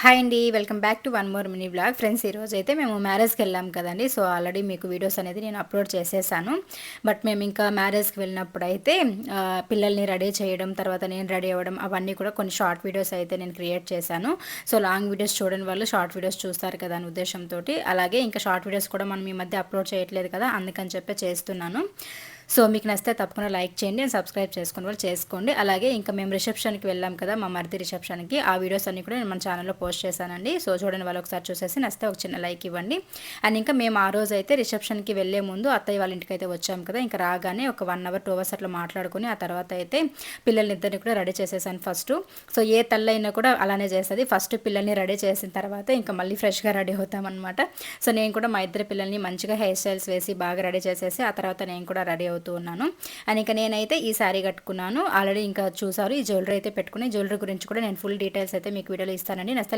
Hi అండి, welcome back to one more mini blog. Friends, ఈరోజు అయితే మేము మ్యారేజ్కి వెళ్ళాం కదండి. సో ఆల్రెడీ మీకు వీడియోస్ అనేది నేను అప్లోడ్ చేసేసాను. బట్ మేము ఇంకా మ్యారేజ్కి వెళ్ళినప్పుడు అయితే పిల్లల్ని రెడీ చేయడం, తర్వాత నేను రెడీ అవ్వడం, అవన్నీ కూడా కొన్ని షార్ట్ వీడియోస్ అయితే నేను క్రియేట్ చేశాను. సో లాంగ్ వీడియోస్ చూడని వాళ్ళు షార్ట్ వీడియోస్ చూస్తారు కదా అని ఉద్దేశంతో, అలాగే ఇంకా షార్ట్ వీడియోస్ కూడా మనం ఈ మధ్య అప్లోడ్ చేయట్లేదు కదా, అందుకని చెప్పి చేస్తున్నాను. సో మీకు నచ్చితే తప్పకుండా లైక్ చేయండి అండ్ సబ్స్క్రైబ్ చేసుకుని వాళ్ళు చేసుకోండి. అలాగే ఇంకా మేము రిసెప్షన్కి వెళ్ళాం కదా, మా మరిది రిసెప్షన్కి, ఆ వీడియోస్ అన్ని కూడా నేను మన ఛానల్లో పోస్ట్ చేశానండి. సో చూడండి, వాళ్ళు ఒకసారి చూసేసి నచ్చితే ఒక చిన్న లైక్ ఇవ్వండి. అండ్ ఇంకా మేము ఆ రోజు అయితే రిసెప్షన్కి వెళ్ళే ముందు అత్తయ్య వాళ్ళ ఇంటికి అయితే వచ్చాం కదా, ఇంకా రాగానే ఒక 1 అవర్ 2 అవర్స్ అట్లా మాట్లాడుకుని ఆ తర్వాత అయితే పిల్లల్ని ఇద్దరిని కూడా రెడీ చేసేసాను ఫస్ట్. సో ఏ తల్లైనా కూడా అలానే చేస్తుంది, ఫస్ట్ పిల్లల్ని రెడీ చేసిన తర్వాత ఇంకా మళ్ళీ ఫ్రెష్గా రెడీ అవుతామన్నమాట. సో నేను కూడా మా ఇద్దరు పిల్లల్ని మంచిగా హెయిర్ స్టైల్స్ వేసి బాగా రెడీ చేసేసి ఆ తర్వాత నేను కూడా రెడీ అవుతూ ఉన్నాను. అండ్ ఇంకా నేనైతే ఈ శారీ కట్టుకున్నాను. ఆల్రెడీ ఇంకా చూసారు, ఈ జ్యువెలరీ అయితే పెట్టుకుని, జ్యువెలరీ గురించి కూడా నేను ఫుల్ డీటెయిల్స్ అయితే మీకు వీడియోలో ఇస్తానండి. నచ్చితే